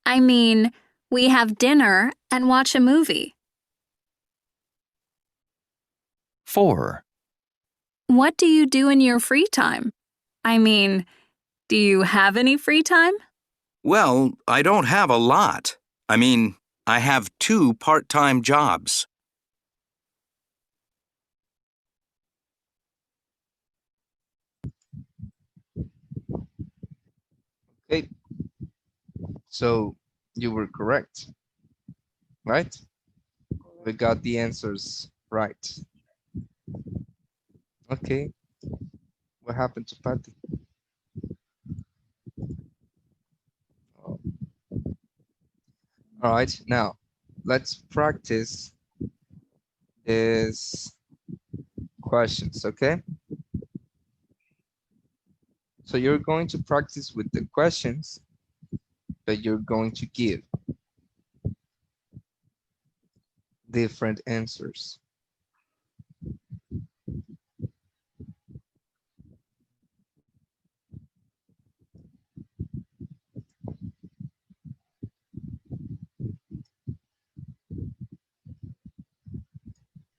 I mean, we have dinner and watch a movie. 4. What do you do in your free time? I mean, do you have any free time? Well, I don't have a lot. I mean, I have 2 part-time jobs. Okay. So you were correct, right? We got the answers right. Okay. What happened to Patty? All right, now let's practice these questions, okay? So you're going to practice with the questions, but you're going to give different answers.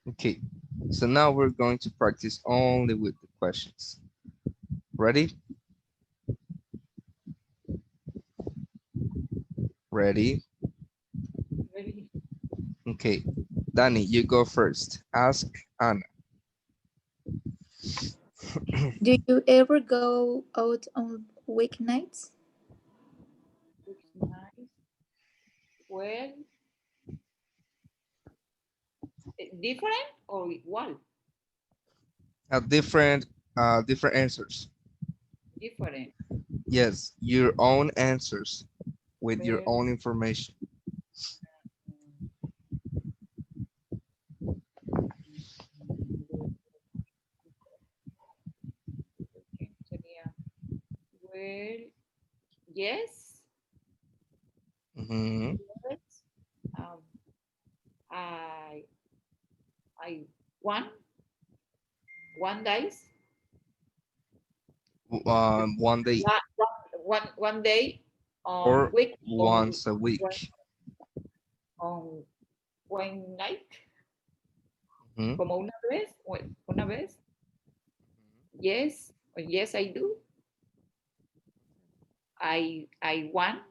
Okay, so now we're going to practice only with the questions. Ready? Ready? Ready? Okay, Danny, you go first. Ask Anna. Do you ever go out on weeknights? Looks nice. Well, different or igual? Different answers. Different. Yes, your own answers with your Well, own information. sería, well, yes, Mhm. yes. Um, I won one dice. One day One day on or week once a week. on one night. Mhm. Como una vez. Yes, yes I do. I won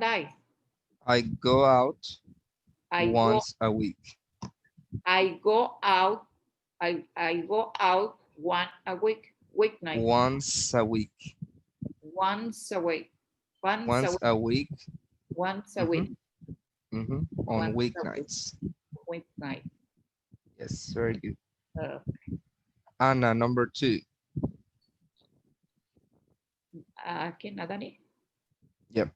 dice. I go out I once a week. go out. I go out weeknight. Once a week. Once a week. Once a week. Once a Mhm. week. On Once weeknights. Weeknight. Yes, very good. Uh, Anna, number 2. ¿Quién? Dani? Yep.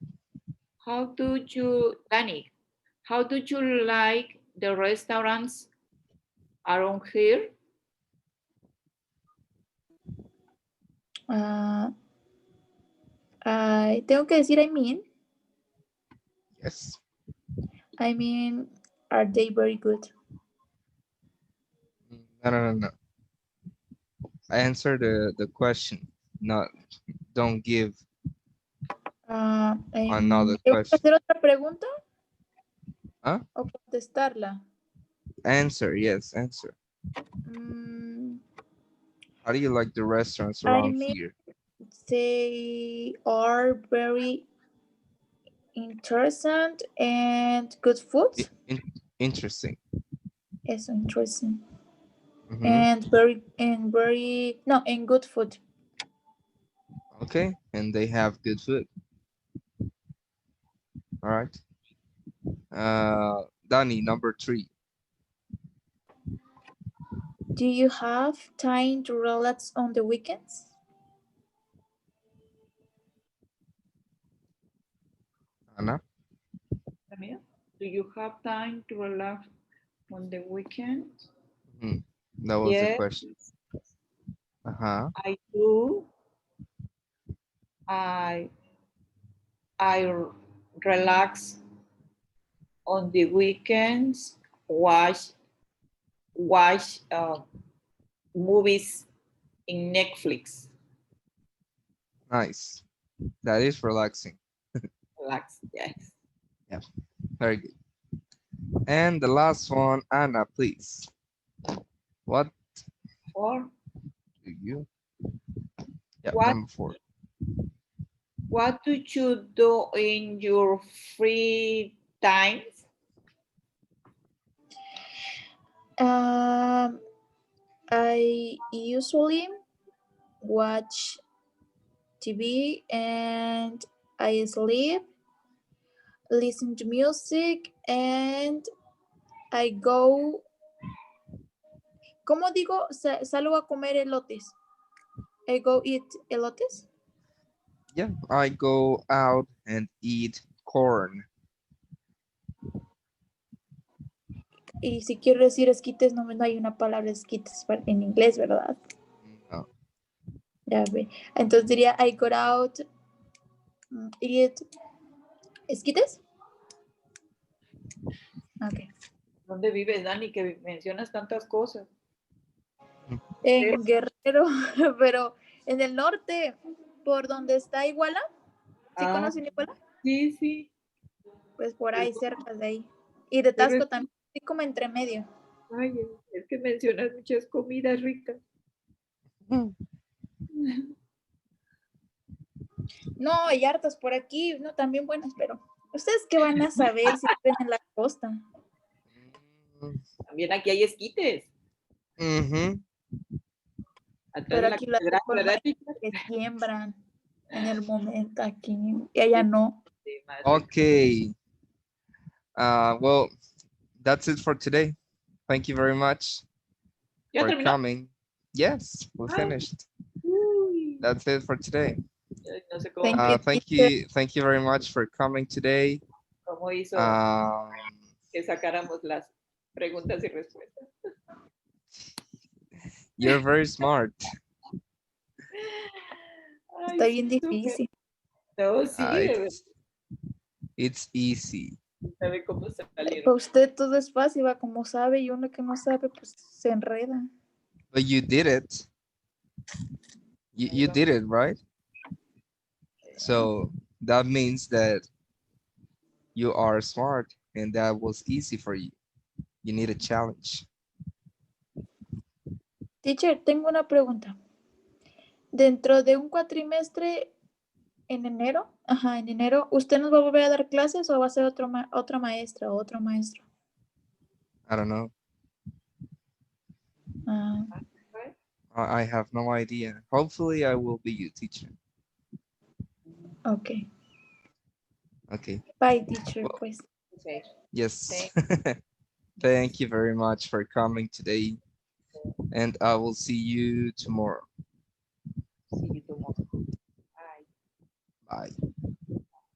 Danny, how do you like the restaurants around here? Tengo que decir I mean. Yes. I mean, are they very good? No. Answer the question. Not, don't give another ¿Tengo que question. hacer otra pregunta? Huh? ¿O contestarla? Answer, yes, answer. Mm, How do you like the restaurants I around mean, here? they are very interesting and good food. Interesting. Eso, interesting. Mhm. And good food. Okay, and they have good food. All right. Danny, number 3. Do you have time to relax on the weekends? Anna. Do you have time to relax on the weekend? That was the Yes, question. I do. I relax on the weekends, watch movies in Netflix. Nice. That is relaxing. Relax, yes. Yeah, very good. And the last one, Anna, please. What Or do you? Yeah, What? number 4. what do you do in your free times? I usually watch TV and I sleep, listen to music, and I go. ¿Cómo digo? Salgo a comer elotes. I go eat elotes. Yeah, I go out and eat corn. Y si quiero decir esquites, no hay una palabra esquites en inglés, ¿verdad? No. Ya ve. Entonces diría, I got out. Eat esquites. Ok. ¿Dónde vives, Dani? Que mencionas tantas cosas. En Guerrero, pero en el norte, por donde está Iguala. ¿Sí conocen Iguala? Sí, sí. Pues por ahí, cerca de ahí. Y de Pero Tasco también, así como entre medio. Ay, es que mencionas muchas comidas ricas. No, hay hartas por aquí, no, también buenas, pero ¿ustedes qué van a saber si viven en la costa? También aquí hay esquites. Atrás Pero de la aquí las catedral, ¿verdad? que siembran en el momento aquí, y allá no. Okay. Well, that's it for today. Thank you very much ¿Ya for terminó? coming. Yes, we finished. Uy, That's it for today. no sé cómo, Thank you very much for coming today. cómo hizo que sacáramos las preguntas y respuestas. You're very smart. Ay, Está bien sí, súper. difícil. No, sí, de verdad. It's easy. ¿Sabe cómo Para salieron? usted todo es fácil, va como sabe, y uno que no sabe, pues se enreda. But you did it. You did it, right? So that means that you are smart and that was easy for you. You need a challenge. Teacher, tengo una pregunta. Dentro de un cuatrimestre, en enero, ¿usted nos va a volver a dar clases o va a ser otra maestra o otro maestro? I don't know. Ah, I have no idea. Hopefully I will be your teacher. ok. Okay. Bye, teacher, Well, pues. Okay. yes. Thank you very much for coming today. And I will see you tomorrow. See you tomorrow.